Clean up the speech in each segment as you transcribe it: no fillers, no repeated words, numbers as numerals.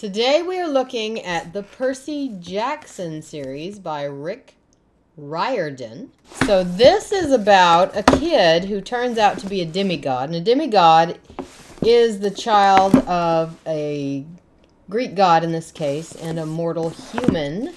Today we are looking at the Percy Jackson series by Rick Riordan. So this is about a kid who turns out to be a demigod. And a demigod is the child of a Greek god in this case and a mortal human.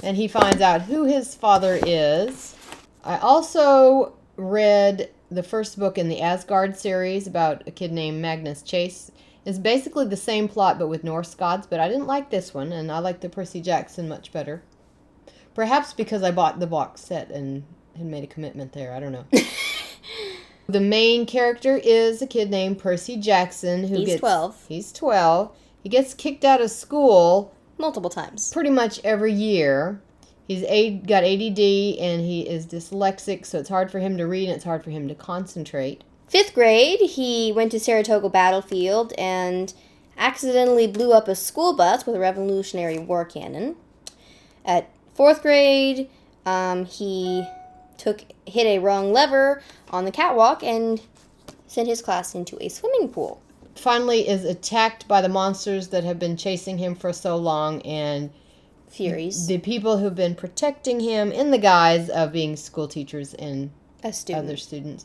And he finds out who his father is. I also read the first book in the Asgard series about a kid named Magnus Chase. It's basically the same plot but with Norse gods, but I didn't like this one, and I like the Percy Jackson much better. Perhaps because I bought the box set and had made a commitment there, I don't know. The main character is a kid named Percy Jackson. He's 12. He's 12. He gets kicked out of school Multiple times. pretty much every year. He's got ADD and he is dyslexic, so it's hard for him to read and it's hard for him to concentrate. 5th grade, he went to Saratoga Battlefield and accidentally blew up a school bus with a Revolutionary War cannon. At 4th grade, he hit a wrong lever on the catwalk and sent his class into a swimming pool. Finally is attacked by the monsters that have been chasing him for so long, and Furies. the people who've been protecting him in the guise of being school teachers and other students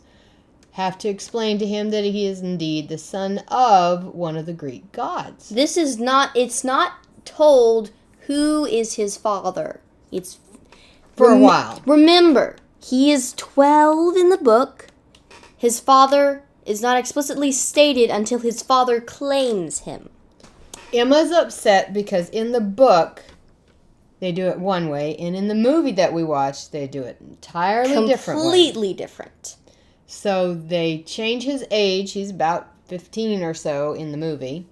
have to explain to him that he is indeed the son of one of the Greek gods. It's not told who is his father. It's For a while. Remember, he is 12 in the book. His father is not explicitly stated until his father claims him. Emma's upset because in the book they do it one way, and in the movie that we watched they do it entirely different. Completely different. So they change his age. He's about 15 or so in the movie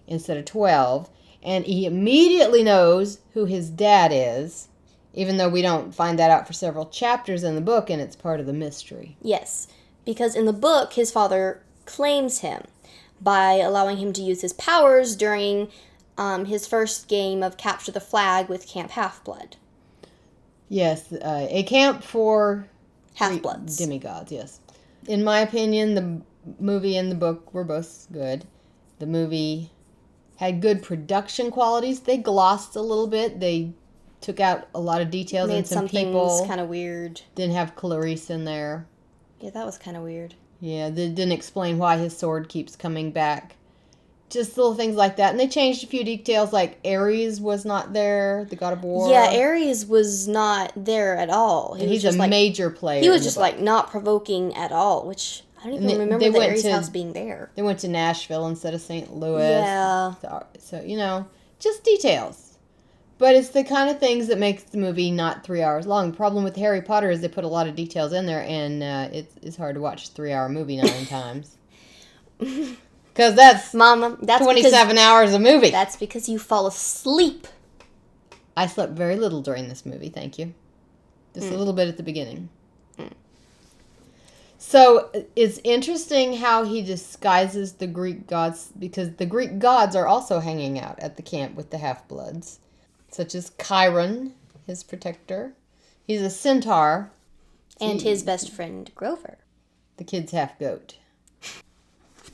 instead of 12. And he immediately knows who his dad is, even though we don't find that out for several chapters in the book, and it's part of the mystery. Yes, because in the book, his father claims him by allowing him to use his powers during his first game of Capture the Flag with Camp Half-Blood. Yes, a camp for Half-Bloods. Demigods, yes. In my opinion, the movie and the book were both good. The movie had good production qualities. They glossed a little bit. They took out a lot of details, Made and some things people kind of weird. didn't have Clarice in there. Yeah, that was kind of weird. Yeah, they didn't explain why his sword keeps coming back. Just little things like that. And they changed a few details, like Ares was not there, the god of war. Yeah, Ares was not there at all. He's a major player. He was just not provoking at all, which I don't even remember the Ares house being there. They went to Nashville instead of St. Louis. Yeah. So, just details. But it's the kind of things that makes the movie not 3 hours long. The problem with Harry Potter is they put a lot of details in there, and it's hard to watch a 3-hour movie 9 times. Because that's 27 hours of movie. That's because you fall asleep. I slept very little during this movie, thank you. Just a little bit at the beginning. So it's interesting how he disguises the Greek gods, because the Greek gods are also hanging out at the camp with the Half-Bloods, such as Chiron, his protector. He's a centaur. And his best friend, Grover. The kid's half-goat.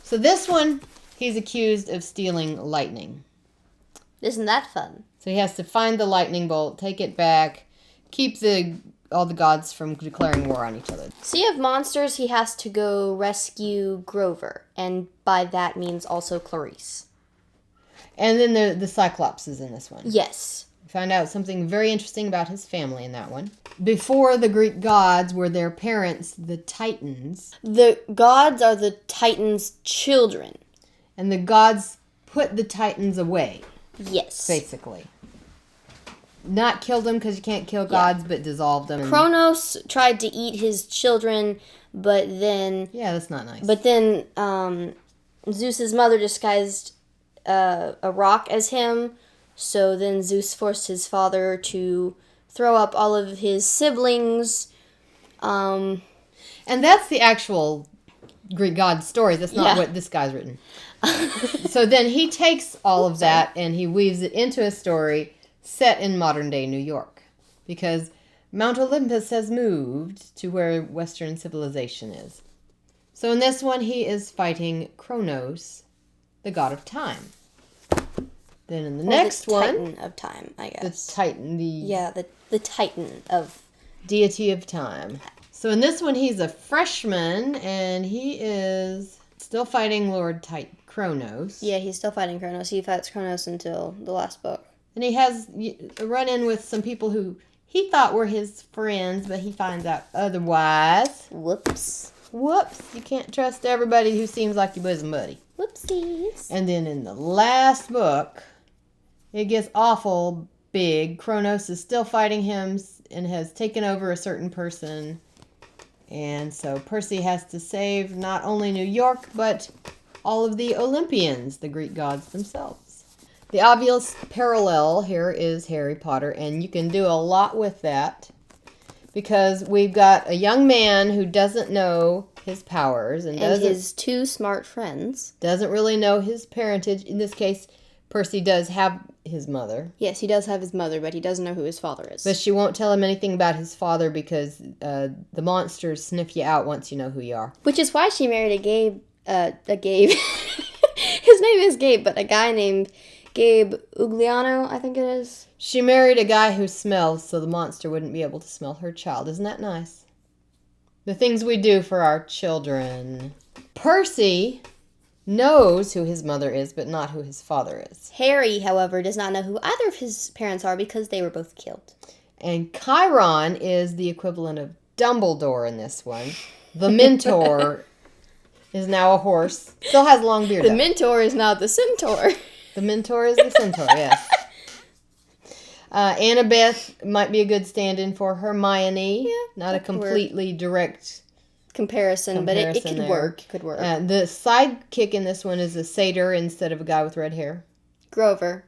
So this one, he's accused of stealing lightning. Isn't that fun? So he has to find the lightning bolt, take it back, keep all the gods from declaring war on each other. Sea of Monsters, he has to go rescue Grover. And by that means also Clarice. And then the Cyclops is in this one. Yes. We find out something very interesting about his family in that one. Before the Greek gods were their parents, the Titans. The gods are the Titans' children. And the gods put the Titans away. Yes. Basically. Not killed them because you can't kill gods, but dissolved them. Kronos tried to eat his children, but then... Yeah, that's not nice. But then Zeus's mother disguised a rock as him, so then Zeus forced his father to throw up all of his siblings. And that's the actual Greek god story. That's not what this guy's written. So then he takes all of that and he weaves it into a story set in modern-day New York. Because Mount Olympus has moved to where Western civilization is. So in this one, he is fighting Kronos, the god of time. Then in the Or next the one, Titan of Time, I guess. the Titan, the Titan of deity of time. So in this one, he's a freshman, and he is still fighting Lord Kronos. Yeah, he's still fighting Kronos. He fights Kronos until the last book. And he has a run-in with some people who he thought were his friends, but he finds out otherwise. Whoops. Whoops. You can't trust everybody who seems like your bosom buddy. Whoopsies. And then in the last book, it gets awful big. Kronos is still fighting him and has taken over a certain person. And so Percy has to save not only New York, but all of the Olympians, the Greek gods themselves. The obvious parallel here is Harry Potter, and you can do a lot with that because we've got a young man who doesn't know his powers and his two smart friends. Doesn't really know his parentage. In this case, Percy does have his mother. Yes, he does have his mother, but he doesn't know who his father is. But she won't tell him anything about his father because the monsters sniff you out once you know who you are. Which is why she married a Gabe. His name is Gabe, but a guy named Gabe Ugliano, I think it is. She married a guy who smells, so the monster wouldn't be able to smell her child. Isn't that nice? The things we do for our children. Percy knows who his mother is, but not who his father is. Harry, however, does not know who either of his parents are because they were both killed. And Chiron is the equivalent of Dumbledore in this one. The Mentor is now a horse. Still has a long beard. The Mentor is now the Centaur. The Mentor is the Centaur, yes. Annabeth might be a good stand-in for Hermione. Yeah, not a completely direct comparison, but it could there. work. It could work. The sidekick in this one is a satyr instead of a guy with red hair. Grover.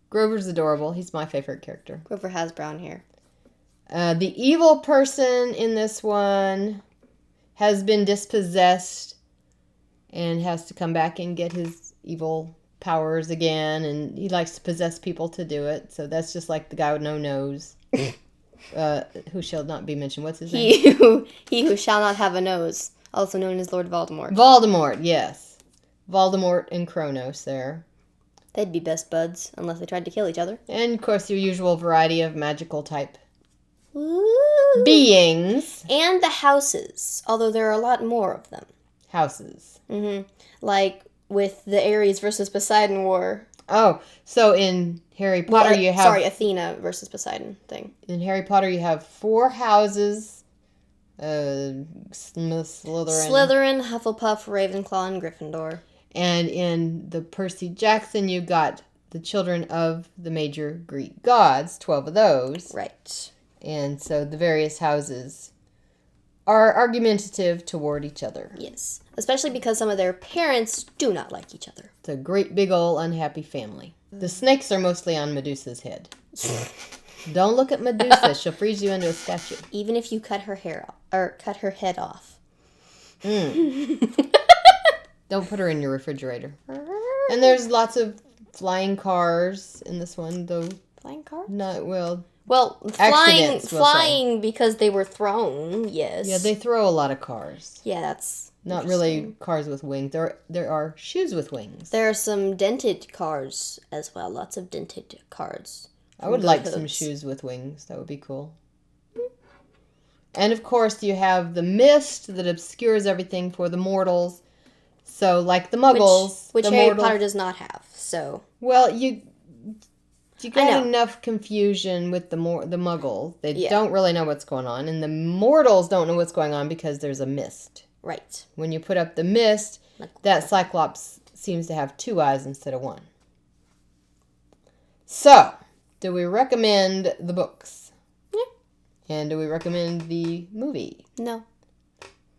Grover's adorable. He's my favorite character. Grover has brown hair. The evil person in this one has been dispossessed and has to come back and get his evil powers again, and he likes to possess people to do it. So that's just like the guy with no nose, who shall not be mentioned. What's his name? He who shall not have a nose, also known as Lord Voldemort. Voldemort, yes. Voldemort and Kronos there. They'd be best buds unless they tried to kill each other. And of course your usual variety of magical type Ooh. beings. And the houses, although there are a lot more of them. Houses. Mm-hmm. Like with the Ares versus Poseidon war. Oh, so in Harry Potter you have... Sorry, Athena versus Poseidon thing. In Harry Potter you have 4 houses. Slytherin, Hufflepuff, Ravenclaw, and Gryffindor. And in the Percy Jackson you got the children of the major Greek gods, 12 of those. Right. And so the various houses are argumentative toward each other. Yes. Especially because some of their parents do not like each other. It's a great big old unhappy family. The snakes are mostly on Medusa's head. Don't look at Medusa. She'll freeze you into a statue. Even if you cut her hair off, or cut her head off. Don't put her in your refrigerator. And there's lots of flying cars in this one, though. Flying cars? Not well. Well, Accidents, flying because they were thrown, yes. Yeah, they throw a lot of cars. Yeah, that's not really cars with wings. There are shoes with wings. There are some dented cars as well. Lots of dented cars. I would like some shoes with wings. That would be cool. And of course, you have the mist that obscures everything for the mortals. So, like the Muggles, which the Harry mortals, Potter does not have. So, well, you got enough confusion with the Muggles. They don't really know what's going on, and the mortals don't know what's going on because there's a mist. Right. When you put up the mist, that Cyclops seems to have 2 eyes instead of 1. So, do we recommend the books? Yeah. And do we recommend the movie? No.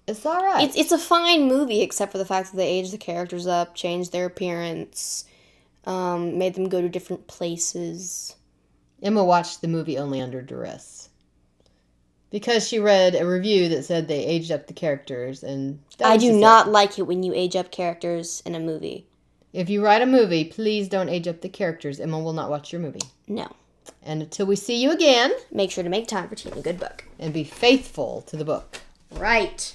It's all right. It's a fine movie, except for the fact that they aged the characters up, changed their appearance, made them go to different places. Emma watched the movie only under duress. Because she read a review that said they aged up the characters, and I do not like it when you age up characters in a movie. If you write a movie, please don't age up the characters. Emma will not watch your movie. No. And until we see you again, make sure to make time for Teen a Good Book. And be faithful to the book. Right.